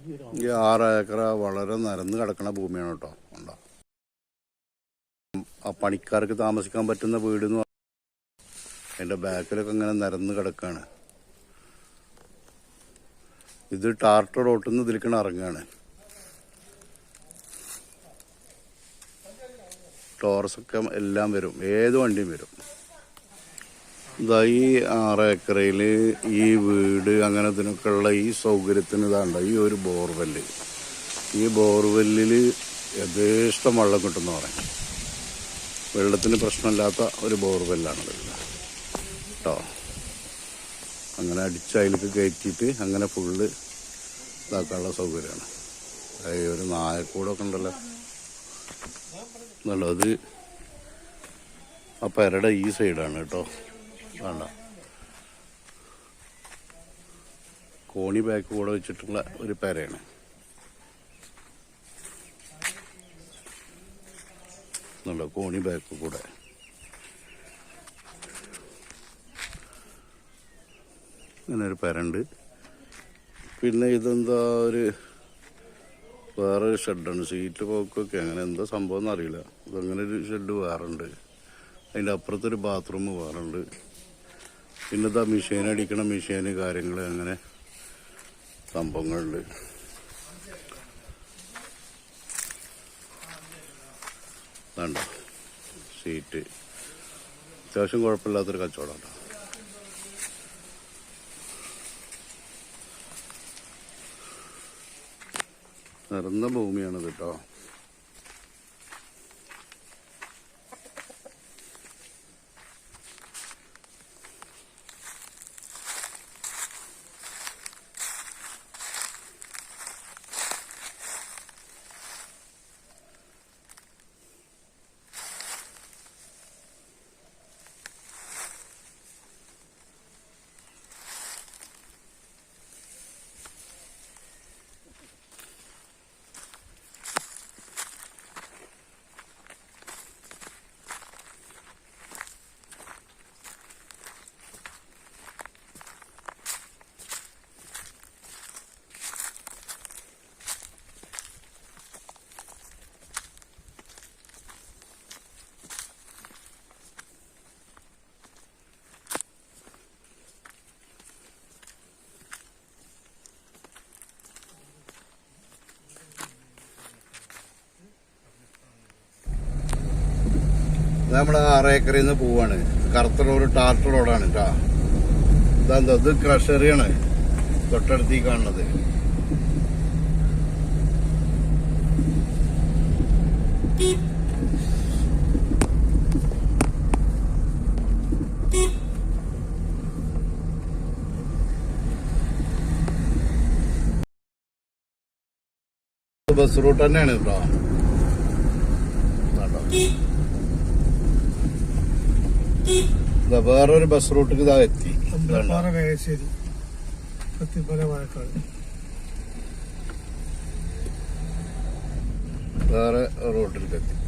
ഈ 6 ഏക്കർ വളരെ നിരന്ന് കിടക്കുന്ന ഭൂമിയാണ് കേട്ടോ. ഉണ്ടോ, ആ പണിക്കാർക്ക് താമസിക്കാൻ പറ്റുന്ന വീട് എന്ന് പറഞ്ഞാൽ അതിൻ്റെ ബാക്കിലൊക്കെ ഇങ്ങനെ നിരന്ന് കിടക്കാണ്. ഇത് ടാർട്ട് റോട്ടിൽ നിന്ന് ഇതിലേക്കാണ് ഇറങ്ങുകയാണ്. ടോറസൊക്കെ എല്ലാം വരും, ഏത് വണ്ടിയും വരും. ഇതാ ഈ 6 ഏക്കറയിൽ ഈ വീട് അങ്ങനെ ഇതിനൊക്കെ ഉള്ള ഈ സൗകര്യത്തിന് ഇതാണ്ട ഈ ഒരു ബോർവെല്ല്. ഈ ബോർവെല്ലിൽ യഥേഷ്ടം വെള്ളം കിട്ടുമെന്ന് പറയും. വെള്ളത്തിന് പ്രശ്നമില്ലാത്ത ഒരു ബോർവെല്ലാണത് കേട്ടോ. അങ്ങനെ അടിച്ച് അതിലേക്ക് കയറ്റിയിട്ട് അങ്ങനെ ഫുള്ള് ഇതാക്കാനുള്ള സൗകര്യമാണ്. ഒരു നായക്കൂടൊക്കെ ഉണ്ടല്ലോ എന്നുള്ളത്. ആ പെരയുടെ ഈ സൈഡാണ് കേട്ടോ. വേണ്ട, കോണി ബാക്ക് കൂടെ വെച്ചിട്ടുള്ള ഒരു പെരയാണ്. നല്ല കോണി ബാക്ക് കൂടെ ഇങ്ങനെ ഒരു പെരണ്ട്. പിന്നെ ഇതെന്താ വേറൊരു ഷെഡാണ്, സീറ്റ് പോക്കൊക്കെ അങ്ങനെ എന്താ സംഭവം എന്നറിയില്ല. ഇതങ്ങനെ ഒരു ഷെഡ് വേറെ ഉണ്ട്. അതിൻ്റെ അപ്പുറത്തൊരു ബാത്റൂം വേറെ ഉണ്ട്. പിന്നെ ഇതാ മെഷീൻ അടിക്കണ മെഷീന് കാര്യങ്ങൾ അങ്ങനെ സംഭവങ്ങളുണ്ട്. വേണ്ട സീറ്റ് അത്യാവശ്യം കുഴപ്പമില്ലാത്തൊരു കച്ചവടമാണ്. നിറഞ്ഞ ഭൂമിയാണിത് കേട്ടോ. നമ്മുടെ 6 ഏക്കറിൽ നിന്ന് പോവാണ്. കറുത്ത റോഡ് ടാർട്ട് റോഡാണ് കേട്ടോ. ഇതെന്താ, ഇത് ക്രഷറിയാണ് തൊട്ടടുത്ത് ഈ കാണുന്നത്. ബസ് റൂട്ട് തന്നെയാണ് കേട്ടോ. വേറൊരു ബസ് റൂട്ടിൽ ഇതാ എത്തി. വേറെ റൂട്ടിലേക്ക് എത്തി.